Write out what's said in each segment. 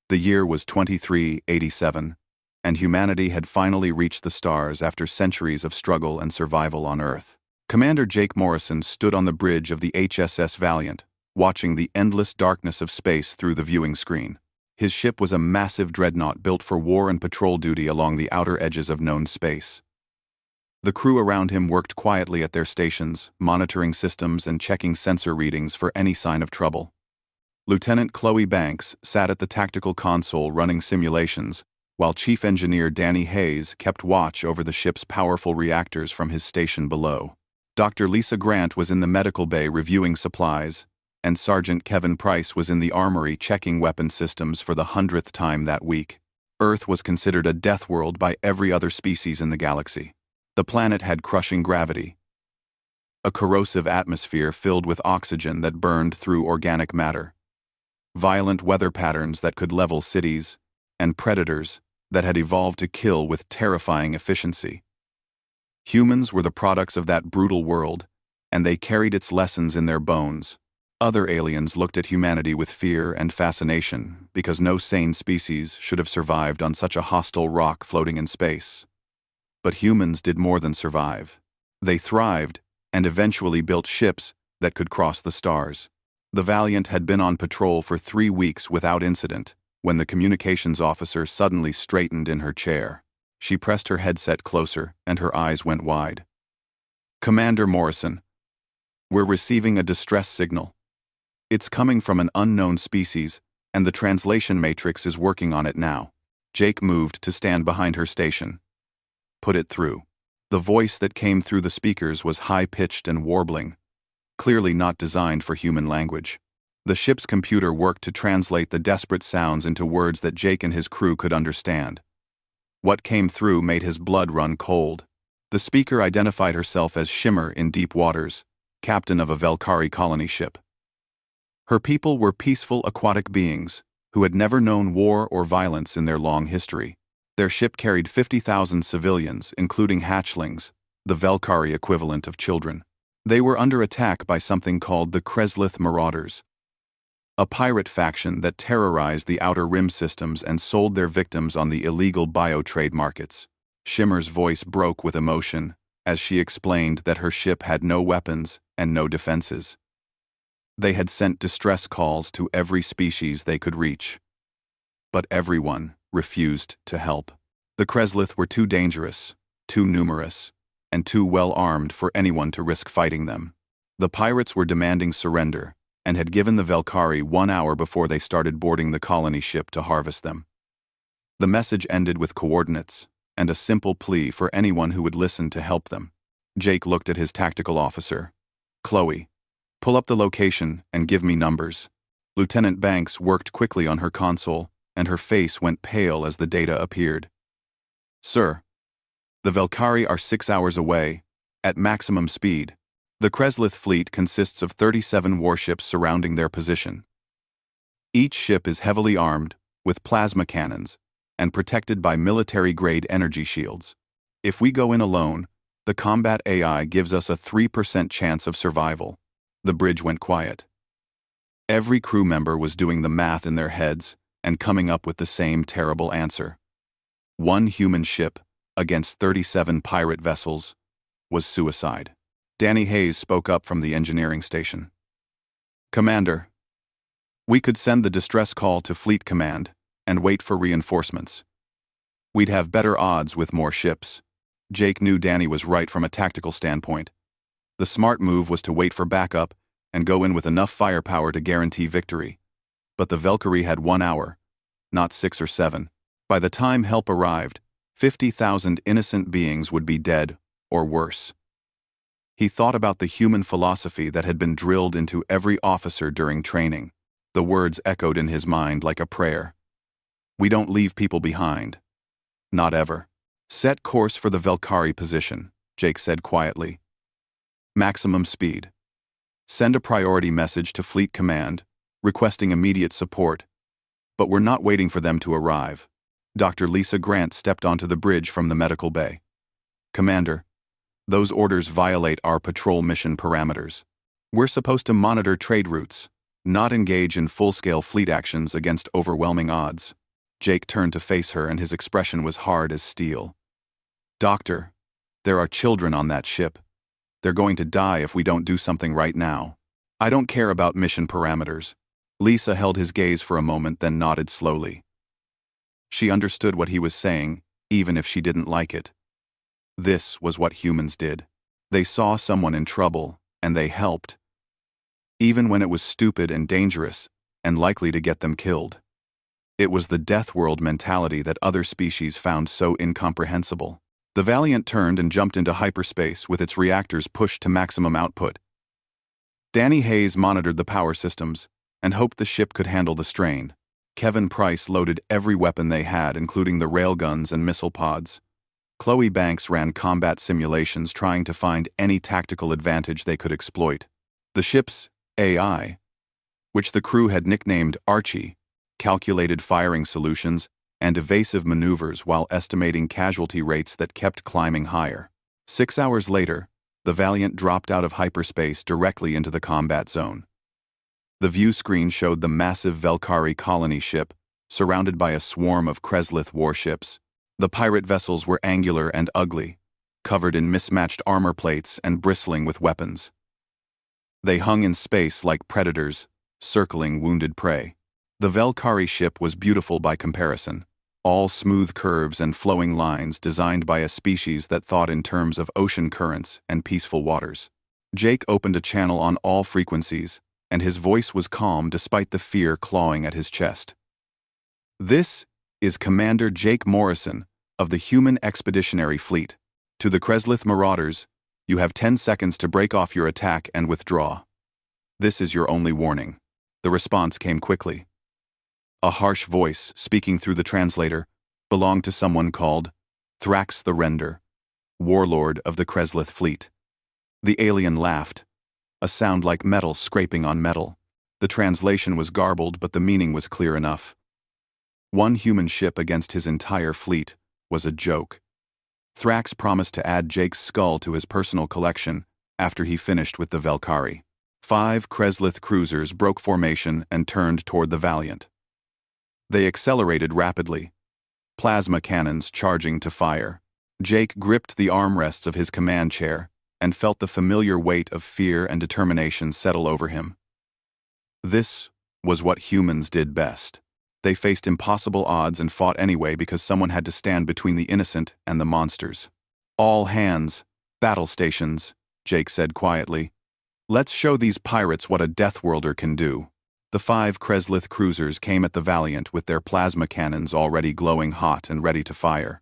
The year was 2387, and humanity had finally reached the stars after centuries of struggle and survival on Earth. Commander Jake Morrison stood on the bridge of the HSS Valiant, watching the endless darkness of space through the viewing screen. His ship was a massive dreadnought built for war and patrol duty along the outer edges of known space. The crew around him worked quietly at their stations, monitoring systems and checking sensor readings for any sign of trouble. Lieutenant Chloe Banks sat at the tactical console running simulations, while Chief Engineer Danny Hayes kept watch over the ship's powerful reactors from his station below. Dr. Lisa Grant was in the medical bay reviewing supplies, and Sergeant Kevin Price was in the armory checking weapon systems for the 100th time that week. Earth was considered a death world by every other species in the galaxy. The planet had crushing gravity, a corrosive atmosphere filled with oxygen that burned through organic matter, violent weather patterns that could level cities, and predators that had evolved to kill with terrifying efficiency. Humans were the products of that brutal world, and they carried its lessons in their bones. Other aliens looked at humanity with fear and fascination because no sane species should have survived on such a hostile rock floating in space. But humans did more than survive. They thrived and eventually built ships that could cross the stars. The Valiant had been on patrol for 3 weeks without incident when the communications officer suddenly straightened in her chair. She pressed her headset closer and her eyes went wide. "Commander Morrison, we're receiving a distress signal. It's coming from an unknown species, and the translation matrix is working on it now." Jake moved to stand behind her station. "Put it through." The voice that came through the speakers was high-pitched and warbling, clearly not designed for human language. The ship's computer worked to translate the desperate sounds into words that Jake and his crew could understand. What came through made his blood run cold. The speaker identified herself as Shimmer in Deep Waters, captain of a Velkari colony ship. Her people were peaceful aquatic beings who had never known war or violence in their long history. Their ship carried 50,000 civilians, including hatchlings, the Velkari equivalent of children. They were under attack by something called the Kreslith Marauders, a pirate faction that terrorized the Outer Rim systems and sold their victims on the illegal bio-trade markets. Shimmer's voice broke with emotion as she explained that her ship had no weapons and no defenses. They had sent distress calls to every species they could reach, but everyone refused to help. The Kreslith were too dangerous, too numerous, and too well-armed for anyone to risk fighting them. The pirates were demanding surrender and had given the Velkari 1 hour before they started boarding the colony ship to harvest them. The message ended with coordinates and a simple plea for anyone who would listen to help them. Jake looked at his tactical officer. "Chloe, pull up the location and give me numbers." Lieutenant Banks worked quickly on her console, and her face went pale as the data appeared. "Sir, the Velkari are 6 hours away, at maximum speed. The Kreslith fleet consists of 37 warships surrounding their position. Each ship is heavily armed, with plasma cannons, and protected by military-grade energy shields. If we go in alone, the combat AI gives us a 3% chance of survival." The bridge went quiet. Every crew member was doing the math in their heads and coming up with the same terrible answer. 1 human ship against 37 pirate vessels was suicide. Danny Hayes spoke up from the engineering station. "Commander, we could send the distress call to Fleet Command and wait for reinforcements. We'd have better odds with more ships." Jake knew Danny was right from a tactical standpoint. The smart move was to wait for backup and go in with enough firepower to guarantee victory. But the Velkari had 1 hour, not 6 or 7. By the time help arrived, 50,000 innocent beings would be dead or worse. He thought about the human philosophy that had been drilled into every officer during training. The words echoed in his mind like a prayer. "We don't leave people behind. Not ever." "Set course for the Velkari position," Jake said quietly. "Maximum speed. Send a priority message to Fleet Command, requesting immediate support. But we're not waiting for them to arrive." Dr. Lisa Grant stepped onto the bridge from the medical bay. "Commander, those orders violate our patrol mission parameters. We're supposed to monitor trade routes, not engage in full-scale fleet actions against overwhelming odds. Jake turned to face her and his expression was hard as steel. "Doctor, there are children on that ship. They're going to die if we don't do something right now. I don't care about mission parameters." Lisa held his gaze for a moment, then nodded slowly. She understood what he was saying, even if she didn't like it. This was what humans did. They saw someone in trouble, and they helped, even when it was stupid and dangerous, and likely to get them killed. It was the Deathworld mentality that other species found so incomprehensible. The Valiant turned and jumped into hyperspace with its reactors pushed to maximum output. Danny Hayes monitored the power systems and hoped the ship could handle the strain. Kevin Price loaded every weapon they had, including the railguns and missile pods. Chloe Banks ran combat simulations trying to find any tactical advantage they could exploit. The ship's AI, which the crew had nicknamed Archie, calculated firing solutions and evasive maneuvers while estimating casualty rates that kept climbing higher. 6 hours later, the Valiant dropped out of hyperspace directly into the combat zone. The view screen showed the massive Velkari colony ship, surrounded by a swarm of Kreslith warships. The pirate vessels were angular and ugly, covered in mismatched armor plates and bristling with weapons. They hung in space like predators, circling wounded prey. The Velkari ship was beautiful by comparison, all smooth curves and flowing lines designed by a species that thought in terms of ocean currents and peaceful waters. Jake opened a channel on all frequencies, and his voice was calm despite the fear clawing at his chest. "This is Commander Jake Morrison of the Human Expeditionary Fleet. To the Kreslith Marauders, you have 10 seconds to break off your attack and withdraw. This is your only warning." The response came quickly. A harsh voice, speaking through the translator, belonged to someone called Thrax the Render, warlord of the Kreslith fleet. The alien laughed, a sound like metal scraping on metal. The translation was garbled, but the meaning was clear enough. One human ship against his entire fleet was a joke. Thrax promised to add Jake's skull to his personal collection after he finished with the Velkari. 5 Kreslith cruisers broke formation and turned toward the Valiant. They accelerated rapidly, plasma cannons charging to fire. Jake gripped the armrests of his command chair and felt the familiar weight of fear and determination settle over him. This was what humans did best. They faced impossible odds and fought anyway because someone had to stand between the innocent and the monsters. "All hands, battle stations," Jake said quietly. "Let's show these pirates what a Deathworlder can do." The 5 Kreslith cruisers came at the Valiant with their plasma cannons already glowing hot and ready to fire.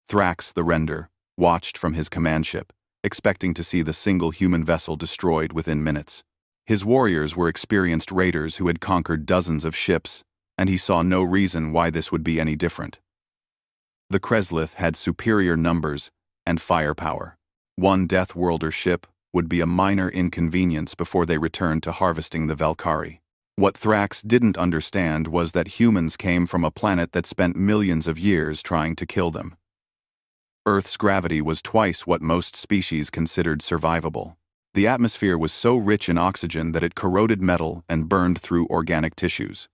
Thrax the Render watched from his command ship, expecting to see the single human vessel destroyed within minutes. His warriors were experienced raiders who had conquered dozens of ships, and he saw no reason why this would be any different. The Kreslith had superior numbers and firepower. One Deathworlder ship would be a minor inconvenience before they returned to harvesting the Velkari. What Thrax didn't understand was that humans came from a planet that spent millions of years trying to kill them. Earth's gravity was twice what most species considered survivable. The atmosphere was so rich in oxygen that it corroded metal and burned through organic tissues.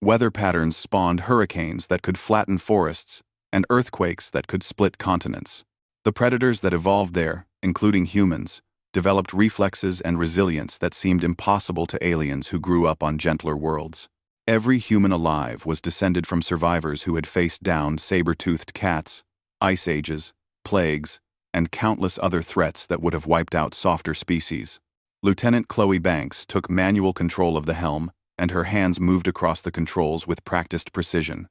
Weather patterns spawned hurricanes that could flatten forests and earthquakes that could split continents. The predators that evolved there, including humans, developed reflexes and resilience that seemed impossible to aliens who grew up on gentler worlds. Every human alive was descended from survivors who had faced down saber-toothed cats, ice ages, plagues, and countless other threats that would have wiped out softer species. Lieutenant Chloe Banks took manual control of the helm, and her hands moved across the controls with practiced precision.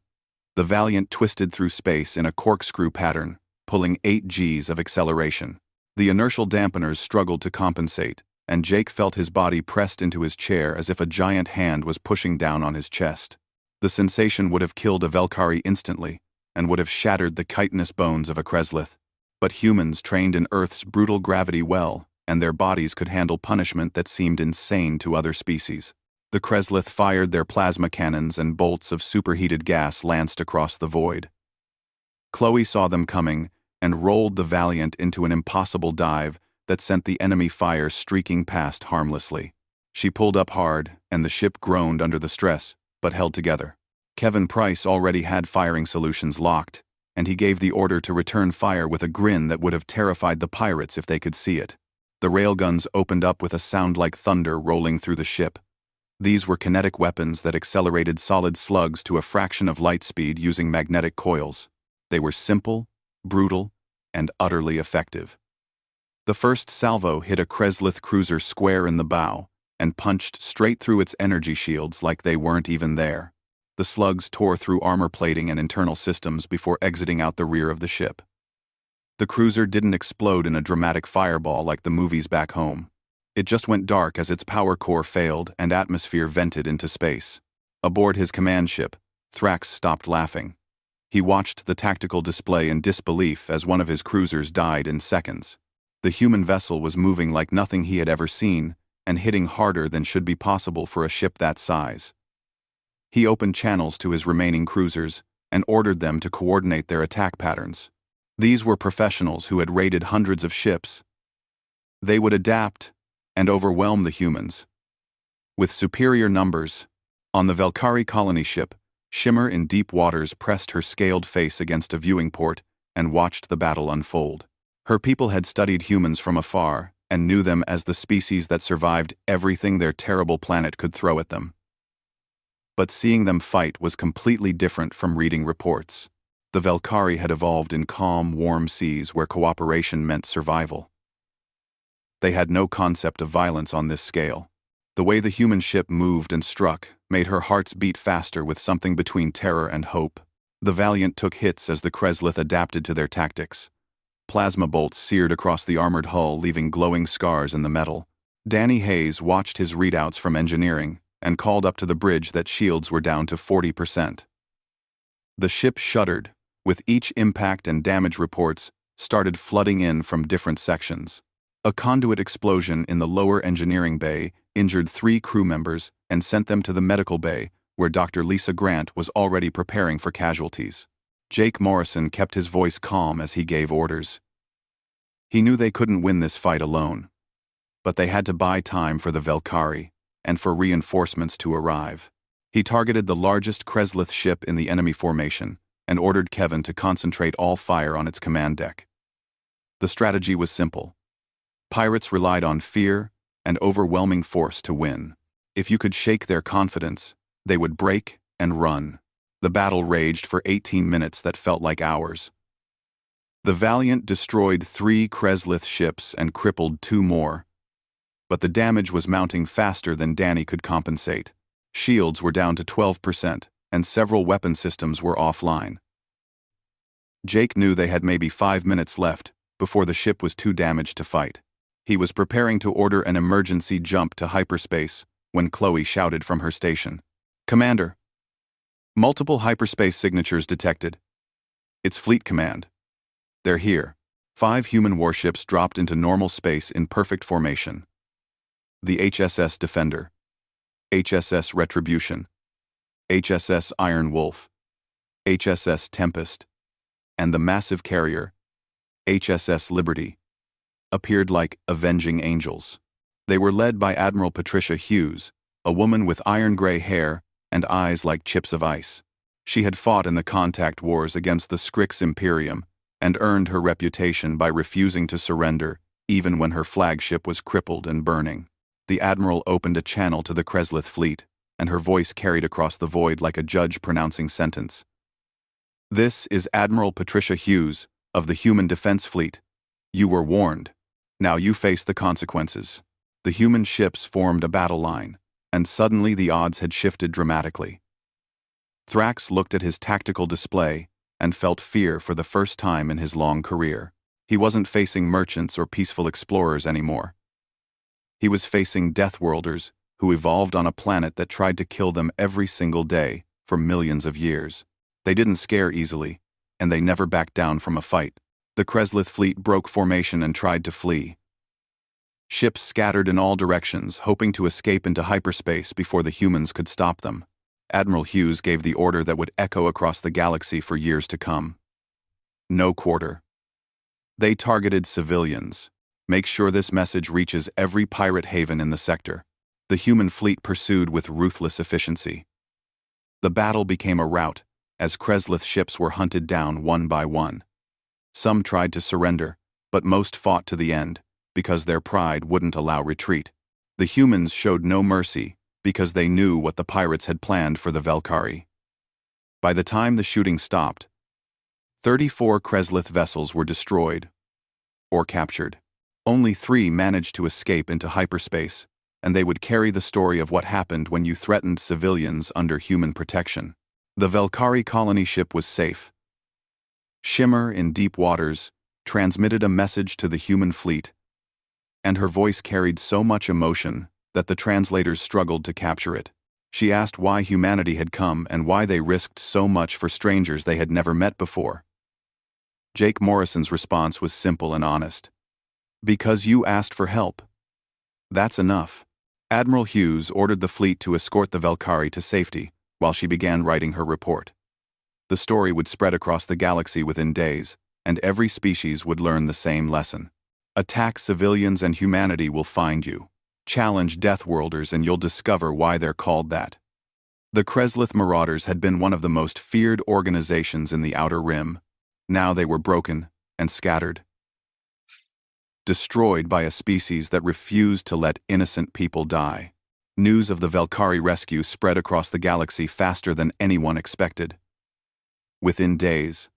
The Valiant twisted through space in a corkscrew pattern, pulling 8 Gs of acceleration. The inertial dampeners struggled to compensate, and Jake felt his body pressed into his chair as if a giant hand was pushing down on his chest. The sensation would have killed a Velkari instantly, and would have shattered the chitinous bones of a Kreslith. But humans trained in Earth's brutal gravity well, and their bodies could handle punishment that seemed insane to other species. The Kreslith fired their plasma cannons and bolts of superheated gas lanced across the void. Chloe saw them coming and rolled the Valiant into an impossible dive that sent the enemy fire streaking past harmlessly. She pulled up hard, and the ship groaned under the stress, but held together. Kevin Price already had firing solutions locked, and he gave the order to return fire with a grin that would have terrified the pirates if they could see it. The railguns opened up with a sound like thunder rolling through the ship. These were kinetic weapons that accelerated solid slugs to a fraction of light speed using magnetic coils. They were simple, brutal, and utterly effective. The first salvo hit a Kreslith cruiser square in the bow and punched straight through its energy shields like they weren't even there. The slugs tore through armor plating and internal systems before exiting out the rear of the ship. The cruiser didn't explode in a dramatic fireball like the movies back home. It just went dark as its power core failed and atmosphere vented into space. Aboard his command ship, Thrax stopped laughing. He watched the tactical display in disbelief as one of his cruisers died in seconds. The human vessel was moving like nothing he had ever seen, and hitting harder than should be possible for a ship that size. He opened channels to his remaining cruisers and ordered them to coordinate their attack patterns. These were professionals who had raided hundreds of ships. They would adapt and overwhelm the humans. With superior numbers, on the Valkyrie colony ship, Shimmer in deep waters pressed her scaled face against a viewing port and watched the battle unfold. Her people had studied humans from afar and knew them as the species that survived everything their terrible planet could throw at them. But seeing them fight was completely different from reading reports. The Valkyrie had evolved in calm, warm seas where cooperation meant survival. They had no concept of violence on this scale. The way the human ship moved and struck made her hearts beat faster with something between terror and hope. The Valiant took hits as the Kreslith adapted to their tactics. Plasma bolts seared across the armored hull, leaving glowing scars in the metal. Danny Hayes watched his readouts from engineering and called up to the bridge that shields were down to 40%. The ship shuddered, with each impact and damage reports started flooding in from different sections. A conduit explosion in the lower engineering bay injured 3 crew members and sent them to the medical bay, where Dr. Lisa Grant was already preparing for casualties. Jake Morrison kept his voice calm as he gave orders. He knew they couldn't win this fight alone, but they had to buy time for the Valkyrie and for reinforcements to arrive. He targeted the largest Kreslith ship in the enemy formation and ordered Kevin to concentrate all fire on its command deck. The strategy was simple. Pirates relied on fear and overwhelming force to win. If you could shake their confidence, they would break and run. The battle raged for 18 minutes that felt like hours. The Valiant destroyed 3 Kreslith ships and crippled 2 more. But the damage was mounting faster than Danny could compensate. Shields were down to 12%, and several weapon systems were offline. Jake knew they had maybe 5 minutes left before the ship was too damaged to fight. He was preparing to order an emergency jump to hyperspace when Chloe shouted from her station. "Commander! Multiple hyperspace signatures detected. It's Fleet Command. They're here." 5 human warships dropped into normal space in perfect formation. The HSS Defender, HSS Retribution, HSS Iron Wolf, HSS Tempest, and the massive carrier, HSS Liberty, appeared like avenging angels. They were led by Admiral Patricia Hughes, a woman with iron-gray hair and eyes like chips of ice. She had fought in the contact wars against the Scrix Imperium and earned her reputation by refusing to surrender even when her flagship was crippled and burning. The Admiral opened a channel to the Kreslith fleet, and her voice carried across the void like a judge pronouncing sentence. "This is Admiral Patricia Hughes of the Human Defense Fleet. You were warned. Now you face the consequences." The human ships formed a battle line, and suddenly the odds had shifted dramatically. Thrax looked at his tactical display and felt fear for the first time in his long career. He wasn't facing merchants or peaceful explorers anymore. He was facing Deathworlders who evolved on a planet that tried to kill them every single day for millions of years. They didn't scare easily, and they never backed down from a fight. The Kreslith fleet broke formation and tried to flee. Ships scattered in all directions, hoping to escape into hyperspace before the humans could stop them. Admiral Hughes gave the order that would echo across the galaxy for years to come. No quarter. They targeted civilians. Make sure this message reaches every pirate haven in the sector. The human fleet pursued with ruthless efficiency. The battle became a rout, as Kreslith ships were hunted down one by one. Some tried to surrender, but most fought to the end, because their pride wouldn't allow retreat. The humans showed no mercy, because they knew what the pirates had planned for the Velkari. By the time the shooting stopped, 34 Kreslith vessels were destroyed or captured. Only 3 managed to escape into hyperspace, and they would carry the story of what happened when you threatened civilians under human protection. The Velkari colony ship was safe. Shimmer in deep waters transmitted a message to the human fleet, and her voice carried so much emotion that the translators struggled to capture it. She asked why humanity had come and why they risked so much for strangers they had never met before. Jake Morrison's response was simple and honest. Because you asked for help. That's enough. Admiral Hughes ordered the fleet to escort the Velkari to safety while she began writing her report. The story would spread across the galaxy within days, and every species would learn the same lesson. Attack civilians and humanity will find you. Challenge Deathworlders and you'll discover why they're called that. The Kreslith Marauders had been one of the most feared organizations in the Outer Rim. Now they were broken and scattered. Destroyed by a species that refused to let innocent people die. News of the Velkari rescue spread across the galaxy faster than anyone expected. Within days,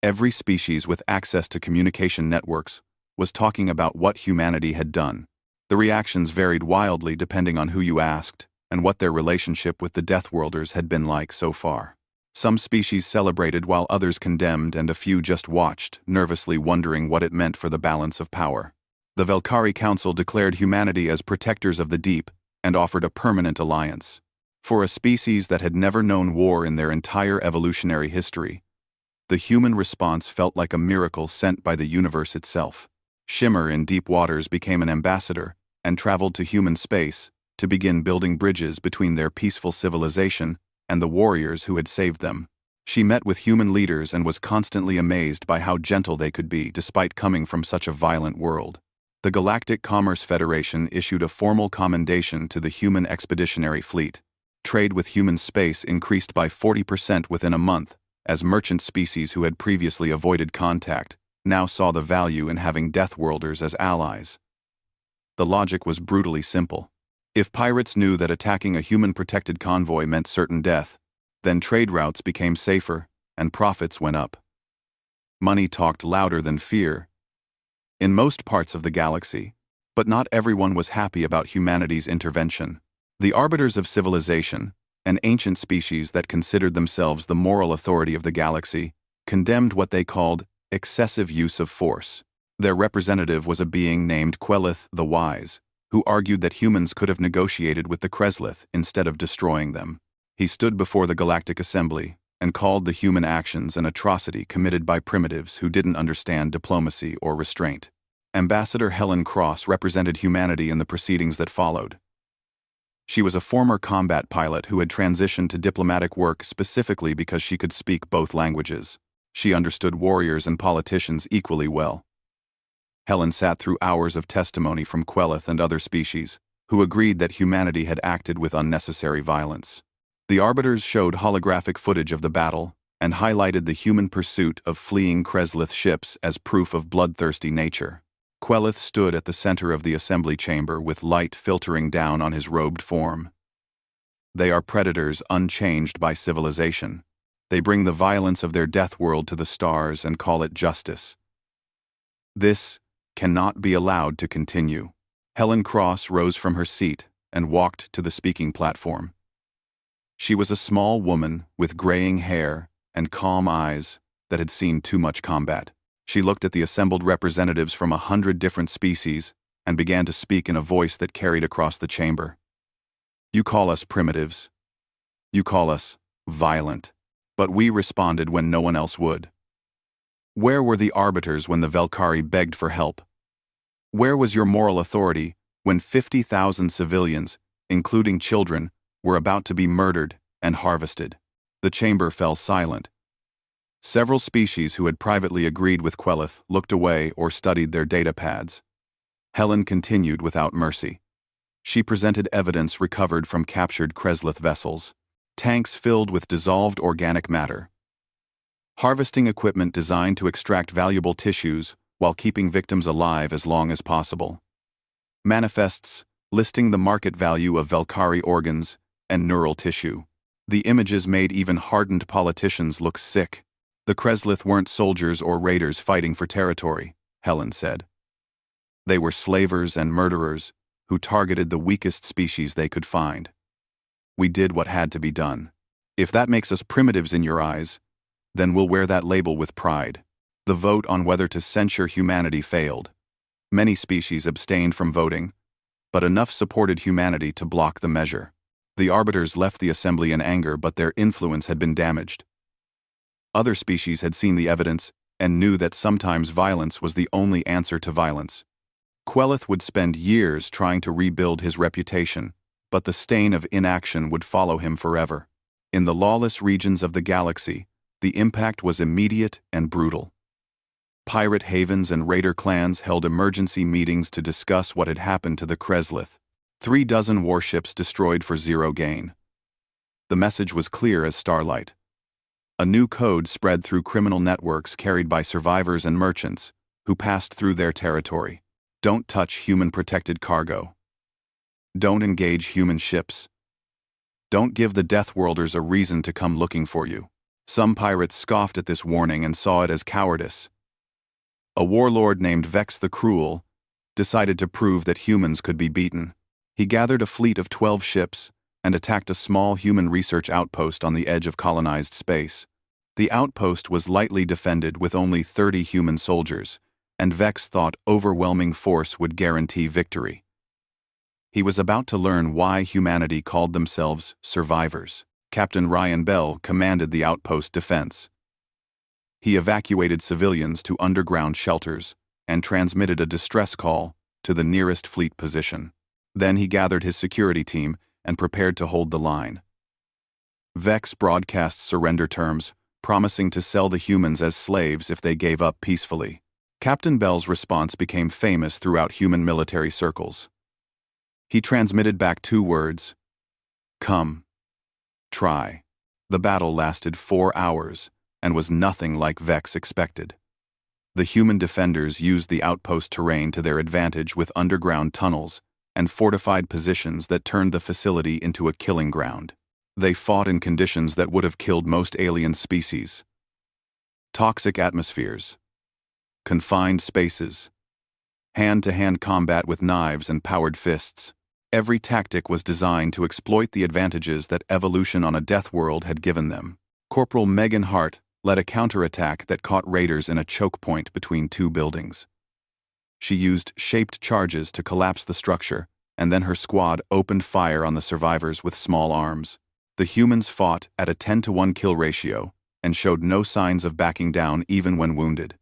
every species with access to communication networks was talking about what humanity had done. The reactions varied wildly depending on who you asked and what their relationship with the Deathworlders had been like so far. Some species celebrated while others condemned, and a few just watched, nervously wondering what it meant for the balance of power. The Velkari Council declared humanity as protectors of the deep and offered a permanent alliance. For a species that had never known war in their entire evolutionary history, the human response felt like a miracle sent by the universe itself. Shimmer in deep waters became an ambassador and traveled to human space to begin building bridges between their peaceful civilization and the warriors who had saved them. She met with human leaders and was constantly amazed by how gentle they could be despite coming from such a violent world. The Galactic Commerce Federation issued a formal commendation to the human expeditionary fleet. Trade with human space increased by 40% within a month, as merchant species who had previously avoided contact now saw the value in having Deathworlders as allies. The logic was brutally simple. If pirates knew that attacking a human-protected convoy meant certain death, then trade routes became safer and profits went up. Money talked louder than fear in most parts of the galaxy, but not everyone was happy about humanity's intervention. The Arbiters of Civilization, an ancient species that considered themselves the moral authority of the galaxy, condemned what they called excessive use of force. Their representative was a being named Quelith the Wise, who argued that humans could have negotiated with the Kreslith instead of destroying them. He stood before the Galactic Assembly and called the human actions an atrocity committed by primitives who didn't understand diplomacy or restraint. Ambassador Helen Cross represented humanity in the proceedings that followed. She was a former combat pilot who had transitioned to diplomatic work specifically because she could speak both languages. She understood warriors and politicians equally well. Helen sat through hours of testimony from Quelith and other species, who agreed that humanity had acted with unnecessary violence. The Arbiters showed holographic footage of the battle and highlighted the human pursuit of fleeing Kreslith ships as proof of bloodthirsty nature. Quelith stood at the center of the assembly chamber with light filtering down on his robed form. They are predators unchanged by civilization. They bring the violence of their death world to the stars and call it justice. This cannot be allowed to continue. Helen Cross rose from her seat and walked to the speaking platform. She was a small woman with graying hair and calm eyes that had seen too much combat. She looked at the assembled representatives from 100 different species and began to speak in a voice that carried across the chamber. You call us primitives. You call us violent. But we responded when no one else would. Where were the arbiters when the Velkari begged for help? Where was your moral authority when 50,000 civilians, including children, were about to be murdered and harvested? The chamber fell silent. Several species who had privately agreed with Quelith looked away or studied their data pads. Helen continued without mercy. She presented evidence recovered from captured Kreslith vessels, tanks filled with dissolved organic matter, harvesting equipment designed to extract valuable tissues while keeping victims alive as long as possible, manifests listing the market value of Velkari organs and neural tissue. The images made even hardened politicians look sick. The Kreslith weren't soldiers or raiders fighting for territory, Helen said. They were slavers and murderers who targeted the weakest species they could find. We did what had to be done. If that makes us primitives in your eyes, then we'll wear that label with pride. The vote on whether to censure humanity failed. Many species abstained from voting, but enough supported humanity to block the measure. The arbiters left the assembly in anger, but their influence had been damaged. Other species had seen the evidence and knew that sometimes violence was the only answer to violence. Quelith would spend years trying to rebuild his reputation, but the stain of inaction would follow him forever. In the lawless regions of the galaxy, the impact was immediate and brutal. Pirate havens and raider clans held emergency meetings to discuss what had happened to the Kreslith. 36 warships destroyed for zero gain. The message was clear as starlight. A new code spread through criminal networks carried by survivors and merchants who passed through their territory. Don't touch human-protected cargo. Don't engage human ships. Don't give the Deathworlders a reason to come looking for you. Some pirates scoffed at this warning and saw it as cowardice. A warlord named Vex the Cruel decided to prove that humans could be beaten. He gathered a fleet of 12 ships and attacked a small human research outpost on the edge of colonized space. The outpost was lightly defended with only 30 human soldiers, and Vex thought overwhelming force would guarantee victory. He was about to learn why humanity called themselves survivors. Captain Ryan Bell commanded the outpost defense. He evacuated civilians to underground shelters and transmitted a distress call to the nearest fleet position. Then he gathered his security team and prepared to hold the line. Vex broadcast surrender terms, promising to sell the humans as slaves if they gave up peacefully. Captain Bell's response became famous throughout human military circles. He transmitted back 2 words: "Come. Try." The battle lasted 4 hours and was nothing like Vex expected. The human defenders used the outpost terrain to their advantage with underground tunnels and fortified positions that turned the facility into a killing ground. They fought in conditions that would have killed most alien species. Toxic atmospheres, confined spaces, hand-to-hand combat with knives and powered fists. Every tactic was designed to exploit the advantages that evolution on a death world had given them. Corporal Megan Hart led a counterattack that caught raiders in a choke point between 2 buildings. She used shaped charges to collapse the structure, and then her squad opened fire on the survivors with small arms. The humans fought at a 10-to-1 kill ratio and showed no signs of backing down even when wounded.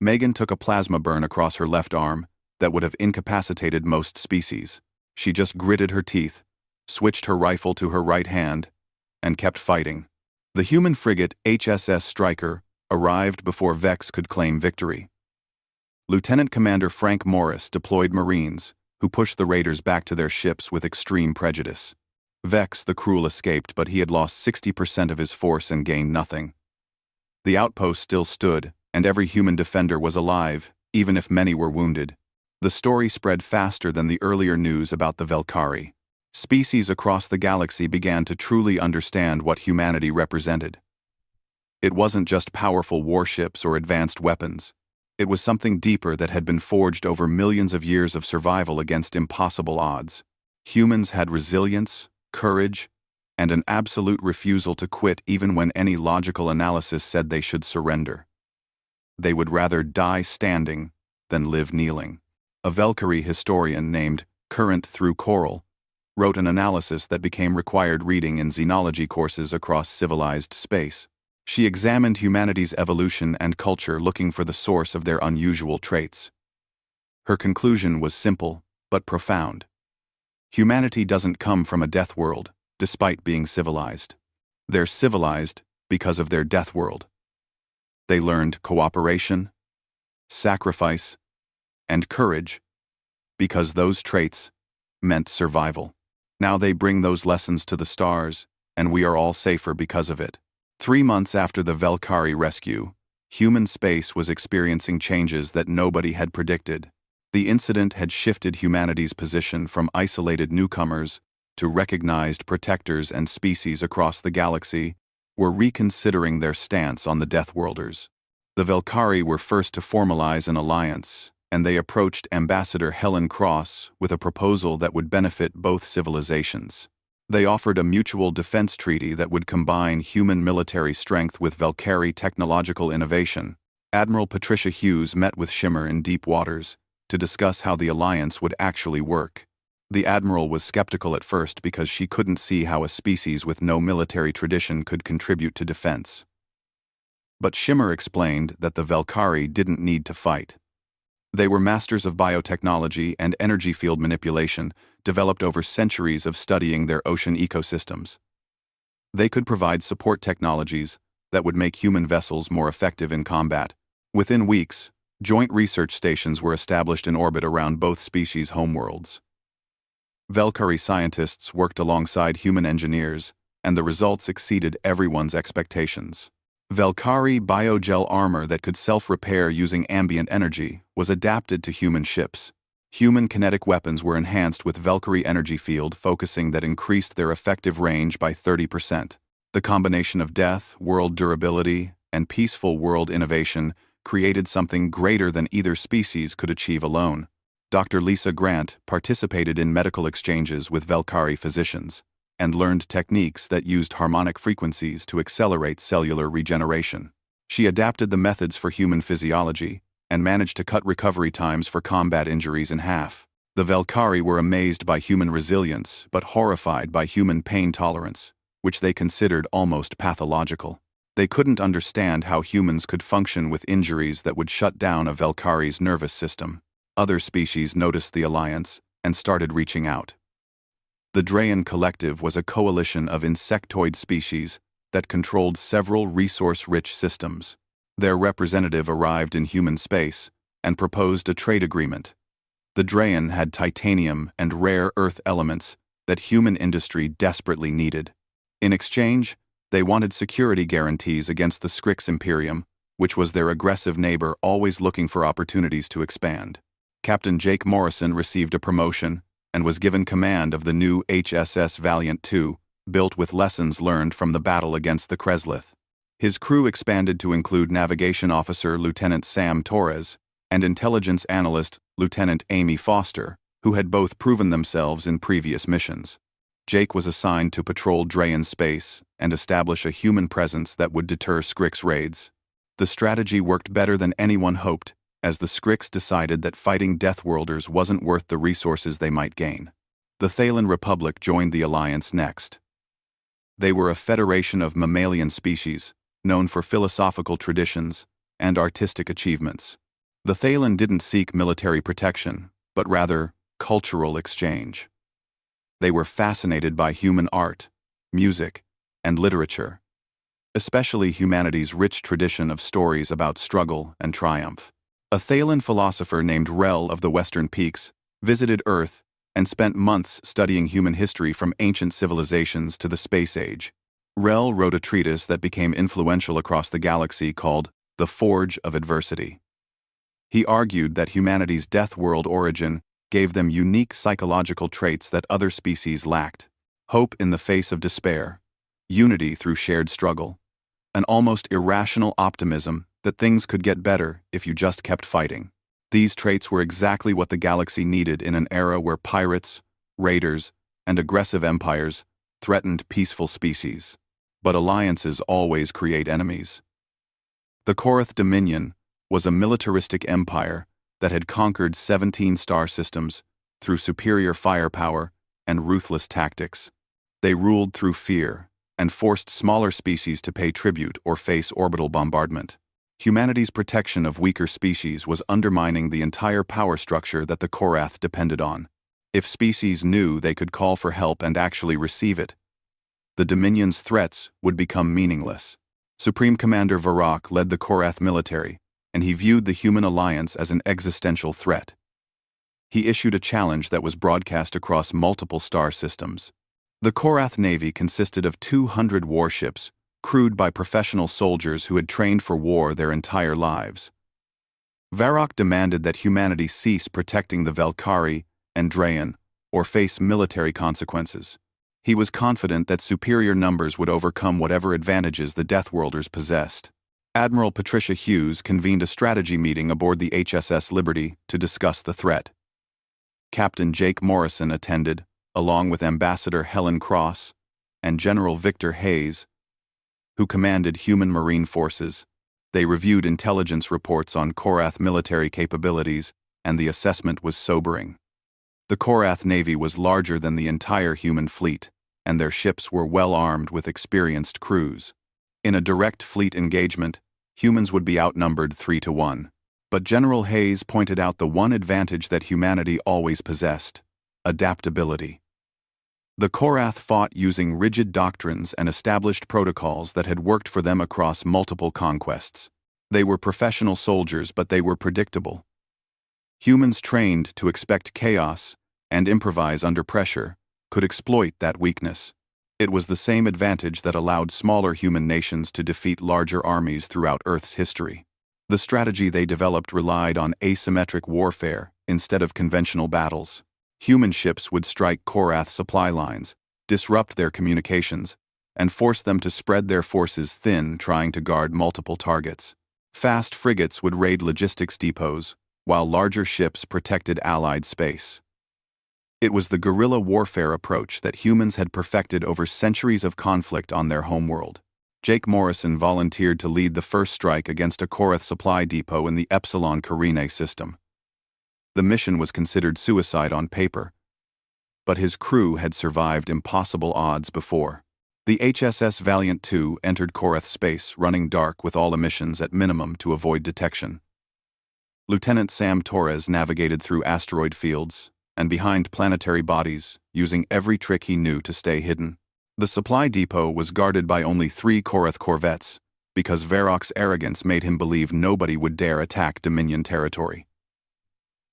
Megan took a plasma burn across her left arm that would have incapacitated most species. She just gritted her teeth, switched her rifle to her right hand, and kept fighting. The human frigate HSS Striker arrived before Vex could claim victory. Lieutenant Commander Frank Morris deployed Marines, who pushed the raiders back to their ships with extreme prejudice. Vex the Cruel escaped, but he had lost 60% of his force and gained nothing. The outpost still stood, and every human defender was alive, even if many were wounded. The story spread faster than the earlier news about the Velkari. Species across the galaxy began to truly understand what humanity represented. It wasn't just powerful warships or advanced weapons. It was something deeper that had been forged over millions of years of survival against impossible odds. Humans had resilience, courage, and an absolute refusal to quit even when any logical analysis said they should surrender. They would rather die standing than live kneeling. A Velkari historian named Current Through Coral wrote an analysis that became required reading in xenology courses across civilized space. She examined humanity's evolution and culture, looking for the source of their unusual traits. Her conclusion was simple but profound. Humanity doesn't come from a death world, despite being civilized. They're civilized because of their death world. They learned cooperation, sacrifice, and courage because those traits meant survival. Now they bring those lessons to the stars, and we are all safer because of it. 3 months after the Valkyrie rescue, human space was experiencing changes that nobody had predicted. The incident had shifted humanity's position from isolated newcomers to recognized protectors, and species across the galaxy were reconsidering their stance on the Deathworlders. The Valkyrie were first to formalize an alliance, and they approached Ambassador Helen Cross with a proposal that would benefit both civilizations. They offered a mutual defense treaty that would combine human military strength with Valkyrie technological innovation. Admiral Patricia Hughes met with Shimmer in deep waters to discuss how the alliance would actually work. The Admiral was skeptical at first because she couldn't see how a species with no military tradition could contribute to defense. But Shimmer explained that the Valkyrie didn't need to fight. They were masters of biotechnology and energy field manipulation, developed over centuries of studying their ocean ecosystems. They could provide support technologies that would make human vessels more effective in combat. Within weeks, joint research stations were established in orbit around both species' homeworlds. Valkyrie scientists worked alongside human engineers, and the results exceeded everyone's expectations. Valkyrie biogel armor that could self-repair using ambient energy was adapted to human ships. Human kinetic weapons were enhanced with Valkyrie energy field focusing that increased their effective range by 30%. The combination of death, world durability, and peaceful world innovation created something greater than either species could achieve alone. Dr. Lisa Grant participated in medical exchanges with Valkyrie physicians and learned techniques that used harmonic frequencies to accelerate cellular regeneration. She adapted the methods for human physiology and managed to cut recovery times for combat injuries in half. The Valkyrie were amazed by human resilience but horrified by human pain tolerance, which they considered almost pathological. They couldn't understand how humans could function with injuries that would shut down a Valkyrie's nervous system. Other species noticed the alliance and started reaching out. The Drayan Collective was a coalition of insectoid species that controlled several resource-rich systems. Their representative arrived in human space and proposed a trade agreement. The Drayan had titanium and rare earth elements that human industry desperately needed. In exchange, they wanted security guarantees against the Scrix Imperium, which was their aggressive neighbor always looking for opportunities to expand. Captain Jake Morrison received a promotion and was given command of the new HSS Valiant II, built with lessons learned from the battle against the Kreslith. His crew expanded to include Navigation Officer Lieutenant Sam Torres and Intelligence Analyst Lieutenant Amy Foster, who had both proven themselves in previous missions. Jake was assigned to patrol Drayan space and establish a human presence that would deter Scrix raids. The strategy worked better than anyone hoped, as the Scrix decided that fighting Deathworlders wasn't worth the resources they might gain. The Thaylen Republic joined the alliance next. They were a federation of mammalian species, known for philosophical traditions and artistic achievements. The Thaylen didn't seek military protection, but rather cultural exchange. They were fascinated by human art, music, and literature, especially humanity's rich tradition of stories about struggle and triumph. A Thaylen philosopher named Rel of the Western Peaks visited Earth and spent months studying human history from ancient civilizations to the space age. Rel wrote a treatise that became influential across the galaxy called The Forge of Adversity. He argued that humanity's death world origin gave them unique psychological traits that other species lacked: hope in the face of despair, unity through shared struggle, an almost irrational optimism that things could get better if you just kept fighting. These traits were exactly what the galaxy needed in an era where pirates, raiders, and aggressive empires threatened peaceful species. But alliances always create enemies. The Korath Dominion was a militaristic empire that had conquered 17 star systems through superior firepower and ruthless tactics. They ruled through fear and forced smaller species to pay tribute or face orbital bombardment. Humanity's protection of weaker species was undermining the entire power structure that the Korath depended on. If species knew they could call for help and actually receive it, the Dominion's threats would become meaningless. Supreme Commander Varrock led the Korath military, and he viewed the human alliance as an existential threat. He issued a challenge that was broadcast across multiple star systems. The Korath Navy consisted of 200 warships, crewed by professional soldiers who had trained for war their entire lives. Varrock demanded that humanity cease protecting the Valkyrie and Drayan, or face military consequences. He was confident that superior numbers would overcome whatever advantages the Deathworlders possessed. Admiral Patricia Hughes convened a strategy meeting aboard the HSS Liberty to discuss the threat. Captain Jake Morrison attended, along with Ambassador Helen Cross and General Victor Hayes, who commanded human marine forces. They reviewed intelligence reports on Korath military capabilities, and the assessment was sobering. The Korath Navy was larger than the entire human fleet, and their ships were well armed with experienced crews. In a direct fleet engagement, humans would be outnumbered 3-1. But General Hayes pointed out the one advantage that humanity always possessed: adaptability. The Korath fought using rigid doctrines and established protocols that had worked for them across multiple conquests. They were professional soldiers, but they were predictable. Humans trained to expect chaos and improvise under pressure could exploit that weakness. It was the same advantage that allowed smaller human nations to defeat larger armies throughout Earth's history. The strategy they developed relied on asymmetric warfare instead of conventional battles. Human ships would strike Korath supply lines, disrupt their communications, and force them to spread their forces thin, trying to guard multiple targets. Fast frigates would raid logistics depots, while larger ships protected Allied space. It was the guerrilla warfare approach that humans had perfected over centuries of conflict on their homeworld. Jake Morrison volunteered to lead the first strike against a Korath supply depot in the Epsilon Carinae system. The mission was considered suicide on paper, but his crew had survived impossible odds before. The HSS Valiant II entered Korath space, running dark with all emissions at minimum to avoid detection. Lieutenant Sam Torres navigated through asteroid fields and behind planetary bodies, using every trick he knew to stay hidden. The supply depot was guarded by only 3 Korath corvettes, because Varrock's arrogance made him believe nobody would dare attack Dominion territory.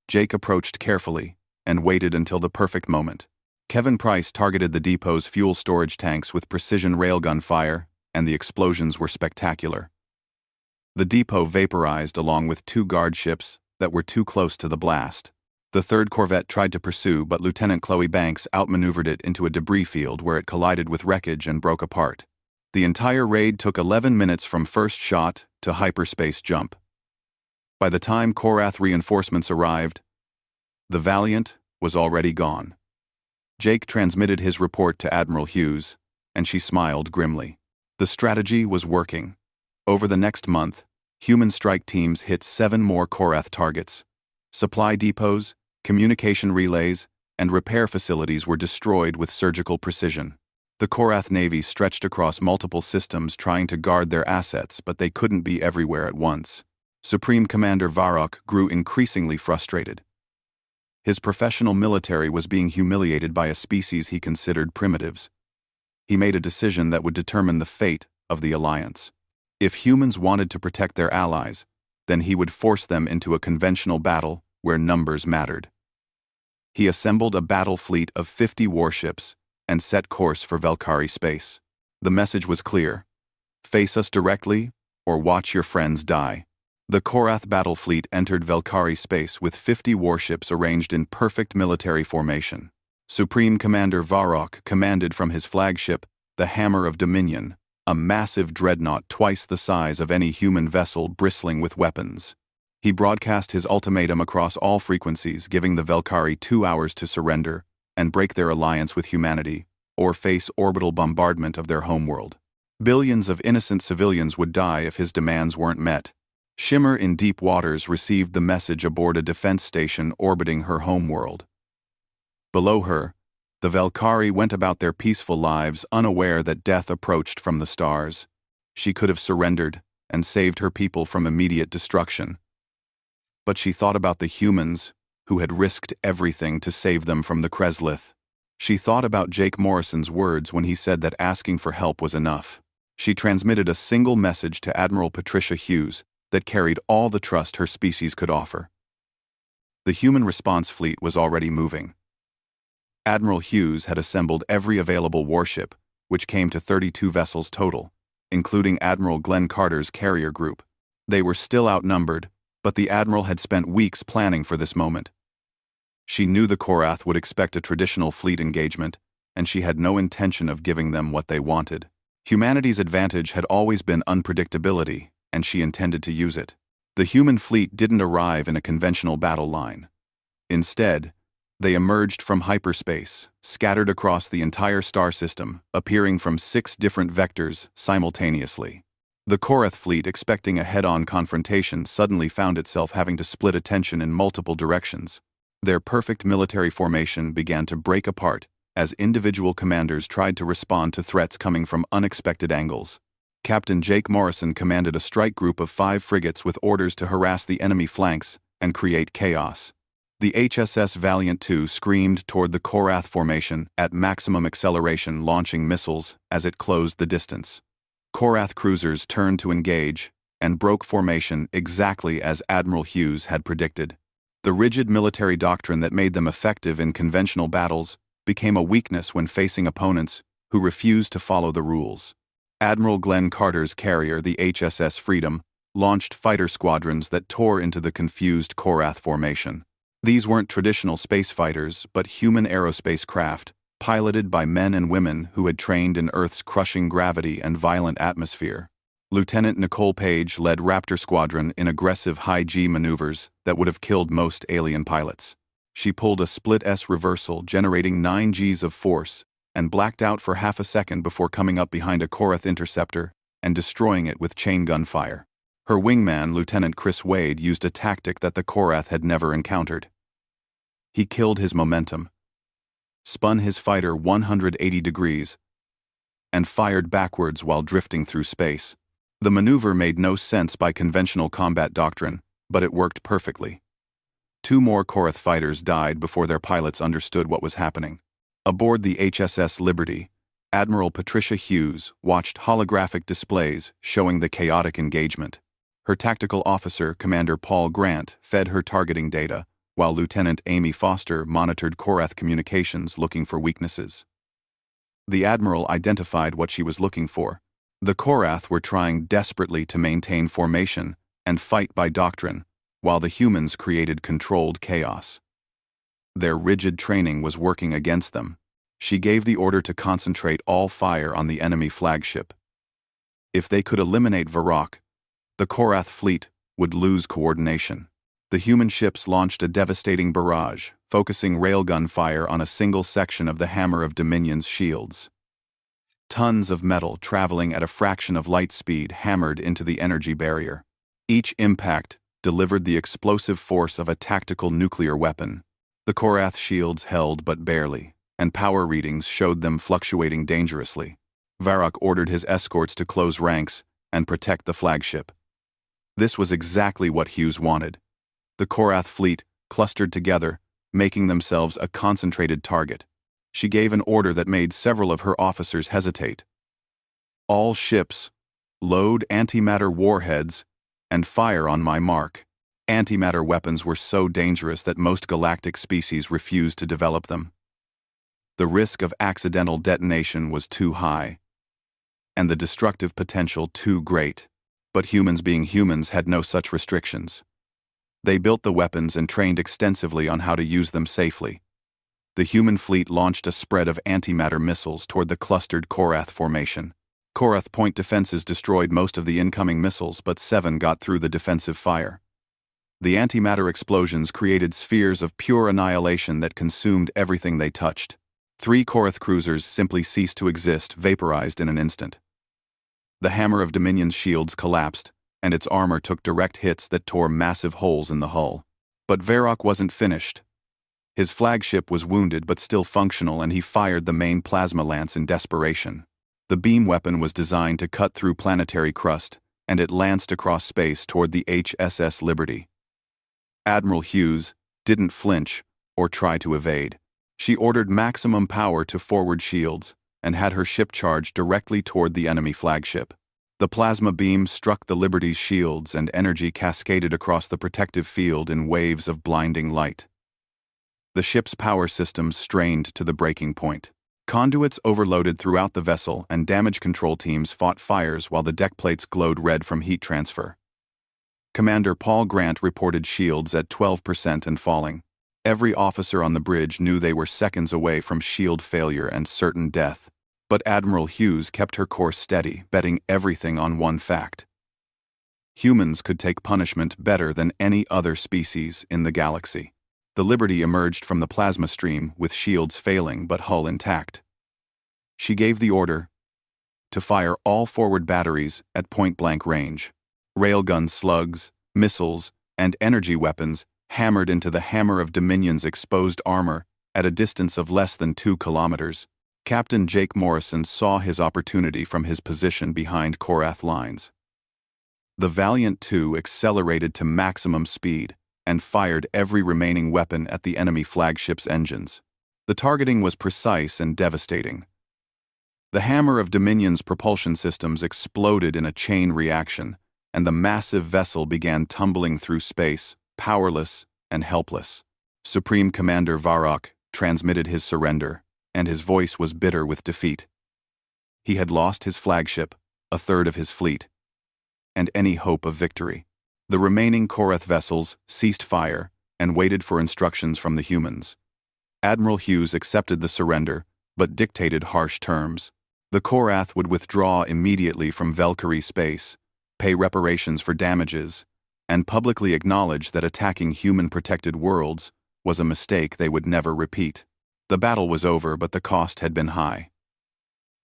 Jake approached carefully and waited until the perfect moment. Kevin Price targeted the depot's fuel storage tanks with precision railgun fire, and the explosions were spectacular. The depot vaporized along with 2 guard ships that were too close to the blast. The 3rd corvette tried to pursue, but Lieutenant Chloe Banks outmaneuvered it into a debris field where it collided with wreckage and broke apart. The entire raid took 11 minutes from first shot to hyperspace jump. By the time Korath reinforcements arrived, the Valiant was already gone. Jake transmitted his report to Admiral Hughes, and she smiled grimly. The strategy was working. Over the next month, human strike teams hit 7 more Korath targets. Supply depots, communication relays, and repair facilities were destroyed with surgical precision. The Korath Navy stretched across multiple systems trying to guard their assets, but they couldn't be everywhere at once. Supreme Commander Varrock grew increasingly frustrated. His professional military was being humiliated by a species he considered primitives. He made a decision that would determine the fate of the Alliance. If humans wanted to protect their allies, then he would force them into a conventional battle where numbers mattered. He assembled a battle fleet of 50 warships and set course for Valkyrie space. The message was clear: face us directly or watch your friends die. The Korath battle fleet entered Valkyrie space with 50 warships arranged in perfect military formation. Supreme Commander Varrock commanded from his flagship, the Hammer of Dominion, a massive dreadnought twice the size of any human vessel bristling with weapons. He broadcast his ultimatum across all frequencies, giving the Valkyrie 2 hours to surrender and break their alliance with humanity, or face orbital bombardment of their homeworld. Billions of innocent civilians would die if his demands weren't met. Shimmer in deep waters received the message aboard a defense station orbiting her homeworld. Below her, the Valkyrie went about their peaceful lives, unaware that death approached from the stars. She could have surrendered and saved her people from immediate destruction. But she thought about the humans who had risked everything to save them from the Kreslith. She thought about Jake Morrison's words when he said that asking for help was enough. She transmitted a single message to Admiral Patricia Hughes that carried all the trust her species could offer. The human response fleet was already moving. Admiral Hughes had assembled every available warship, which came to 32 vessels total, including Admiral Glenn Carter's carrier group. They were still outnumbered, but the Admiral had spent weeks planning for this moment. She knew the Korath would expect a traditional fleet engagement, and she had no intention of giving them what they wanted. Humanity's advantage had always been unpredictability, and she intended to use it. The human fleet didn't arrive in a conventional battle line. Instead, they emerged from hyperspace, scattered across the entire star system, appearing from 6 different vectors simultaneously. The Korath fleet, expecting a head-on confrontation, suddenly found itself having to split attention in multiple directions. Their perfect military formation began to break apart as individual commanders tried to respond to threats coming from unexpected angles. Captain Jake Morrison commanded a strike group of 5 frigates with orders to harass the enemy flanks and create chaos. The HSS Valiant II screamed toward the Korath formation at maximum acceleration, launching missiles as it closed the distance. Korath cruisers turned to engage and broke formation exactly as Admiral Hughes had predicted. The rigid military doctrine that made them effective in conventional battles became a weakness when facing opponents who refused to follow the rules. Admiral Glenn Carter's carrier, the HSS Freedom, launched fighter squadrons that tore into the confused Korath formation. These weren't traditional space fighters, but human aerospace craft, piloted by men and women who had trained in Earth's crushing gravity and violent atmosphere. Lieutenant Nicole Page led Raptor Squadron in aggressive high-G maneuvers that would have killed most alien pilots. She pulled a split S reversal, generating 9 Gs of force, and blacked out for half a second before coming up behind a Korath interceptor and destroying it with chain gun fire. Her wingman, Lieutenant Chris Wade, used a tactic that the Korath had never encountered. He killed his momentum, spun his fighter 180 degrees, and fired backwards while drifting through space. The maneuver made no sense by conventional combat doctrine, but it worked perfectly. 2 more Korath fighters died before their pilots understood what was happening. Aboard the HSS Liberty, Admiral Patricia Hughes watched holographic displays showing the chaotic engagement. Her tactical officer, Commander Paul Grant, fed her targeting data, while Lieutenant Amy Foster monitored Korath communications looking for weaknesses. The Admiral identified what she was looking for. The Korath were trying desperately to maintain formation and fight by doctrine, while the humans created controlled chaos. Their rigid training was working against them. She gave the order to concentrate all fire on the enemy flagship. If they could eliminate Varrock, the Korath fleet would lose coordination. The human ships launched a devastating barrage, focusing railgun fire on a single section of the Hammer of Dominion's shields. Tons of metal traveling at a fraction of light speed hammered into the energy barrier. Each impact delivered the explosive force of a tactical nuclear weapon. The Korath shields held but barely, and power readings showed them fluctuating dangerously. Varrock ordered his escorts to close ranks and protect the flagship. This was exactly what Hughes wanted. The Korath fleet clustered together, making themselves a concentrated target. She gave an order that made several of her officers hesitate. All ships, load antimatter warheads and fire on my mark. Antimatter weapons were so dangerous that most galactic species refused to develop them. The risk of accidental detonation was too high, and the destructive potential too great. But humans, being humans, had no such restrictions. They built the weapons and trained extensively on how to use them safely. The human fleet launched a spread of antimatter missiles toward the clustered Korath formation. Korath point defenses destroyed most of the incoming missiles, but 7 got through the defensive fire. The antimatter explosions created spheres of pure annihilation that consumed everything they touched. 3 Korath cruisers simply ceased to exist, vaporized in an instant. The Hammer of Dominion's shields collapsed, and its armor took direct hits that tore massive holes in the hull. But Varrock wasn't finished. His flagship was wounded but still functional, and he fired the main plasma lance in desperation. The beam weapon was designed to cut through planetary crust, and it lanced across space toward the HSS Liberty. Admiral Hughes didn't flinch or try to evade. She ordered maximum power to forward shields and had her ship charge directly toward the enemy flagship. The plasma beam struck the Liberty's shields and energy cascaded across the protective field in waves of blinding light. The ship's power systems strained to the breaking point. Conduits overloaded throughout the vessel and damage control teams fought fires while the deck plates glowed red from heat transfer. Commander Paul Grant reported shields at 12% and falling. Every officer on the bridge knew they were seconds away from shield failure and certain death. But Admiral Hughes kept her course steady, betting everything on one fact. Humans could take punishment better than any other species in the galaxy. The Liberty emerged from the plasma stream with shields failing but hull intact. She gave the order to fire all forward batteries at point-blank range. Railgun slugs, missiles, and energy weapons hammered into the hammer of Dominion's exposed armor at a distance of less than 2 kilometers. Captain Jake Morrison saw his opportunity from his position behind Korath lines. The Valiant II accelerated to maximum speed and fired every remaining weapon at the enemy flagship's engines. The targeting was precise and devastating. The hammer of Dominion's propulsion systems exploded in a chain reaction, and the massive vessel began tumbling through space, powerless and helpless. Supreme Commander Varrock transmitted his surrender, and his voice was bitter with defeat. He had lost his flagship, a third of his fleet, and any hope of victory. The remaining Korath vessels ceased fire and waited for instructions from the humans. Admiral Hughes accepted the surrender, but dictated harsh terms. The Korath would withdraw immediately from Valkyrie space, pay reparations for damages, and publicly acknowledge that attacking human-protected worlds was a mistake they would never repeat. The battle was over, but the cost had been high.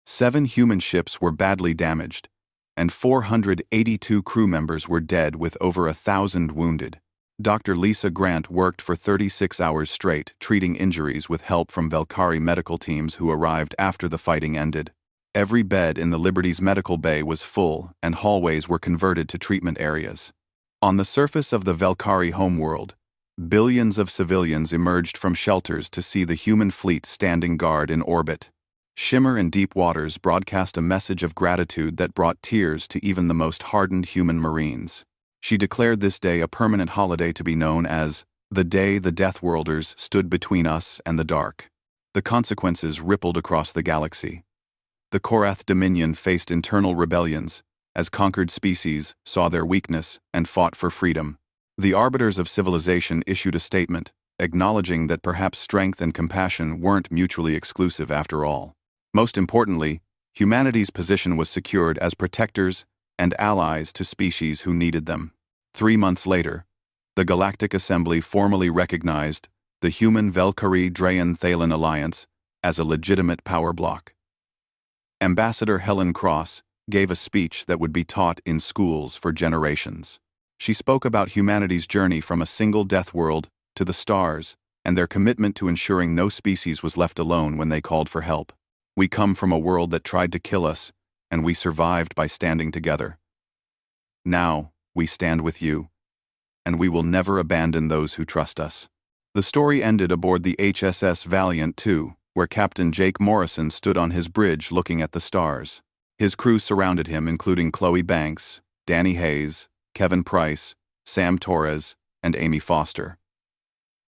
7 human ships were badly damaged, and 482 crew members were dead with over 1,000 wounded. Dr. Lisa Grant worked for 36 hours straight, treating injuries with help from Valkyrie medical teams who arrived after the fighting ended. Every bed in the Liberty's medical bay was full, and hallways were converted to treatment areas. On the surface of the Valkyrie homeworld, billions of civilians emerged from shelters to see the human fleet standing guard in orbit. Shimmer in Deep Waters broadcast a message of gratitude that brought tears to even the most hardened human Marines. She declared this day a permanent holiday to be known as the day the Deathworlders stood between us and the dark. The consequences rippled across the galaxy. The Korath Dominion faced internal rebellions, as conquered species saw their weakness and fought for freedom. The arbiters of civilization issued a statement, acknowledging that perhaps strength and compassion weren't mutually exclusive after all. Most importantly, humanity's position was secured as protectors and allies to species who needed them. 3 months later, the Galactic Assembly formally recognized the Human Valkyrie-Drayan-Thalen Alliance as a legitimate power bloc. Ambassador Helen Cross gave a speech that would be taught in schools for generations. She spoke about humanity's journey from a single death world to the stars and their commitment to ensuring no species was left alone when they called for help. We come from a world that tried to kill us, and we survived by standing together. Now, we stand with you, and we will never abandon those who trust us. The story ended aboard the HSS Valiant II, where Captain Jake Morrison stood on his bridge looking at the stars. His crew surrounded him, including Chloe Banks, Danny Hayes, Kevin Price, Sam Torres, and Amy Foster.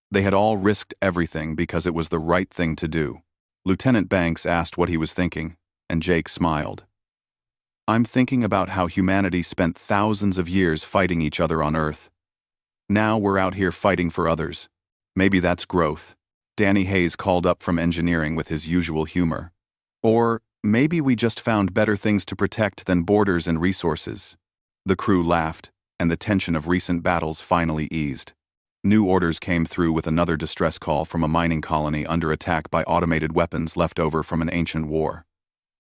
They had all risked everything because it was the right thing to do. Lieutenant Banks asked what he was thinking, and Jake smiled. I'm thinking about how humanity spent thousands of years fighting each other on Earth. Now we're out here fighting for others. Maybe that's growth. Danny Hayes called up from engineering with his usual humor. Or maybe we just found better things to protect than borders and resources. The crew laughed, and the tension of recent battles finally eased. New orders came through with another distress call from a mining colony under attack by automated weapons left over from an ancient war.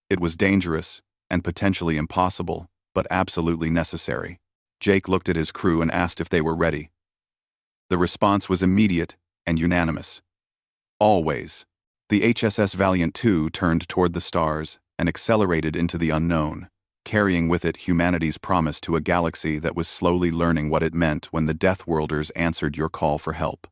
It was dangerous and potentially impossible, but absolutely necessary. Jake looked at his crew and asked if they were ready. The response was immediate and unanimous. Always. The HSS Valiant II turned toward the stars and accelerated into the unknown, carrying with it humanity's promise to a galaxy that was slowly learning what it meant when the Deathworlders answered your call for help.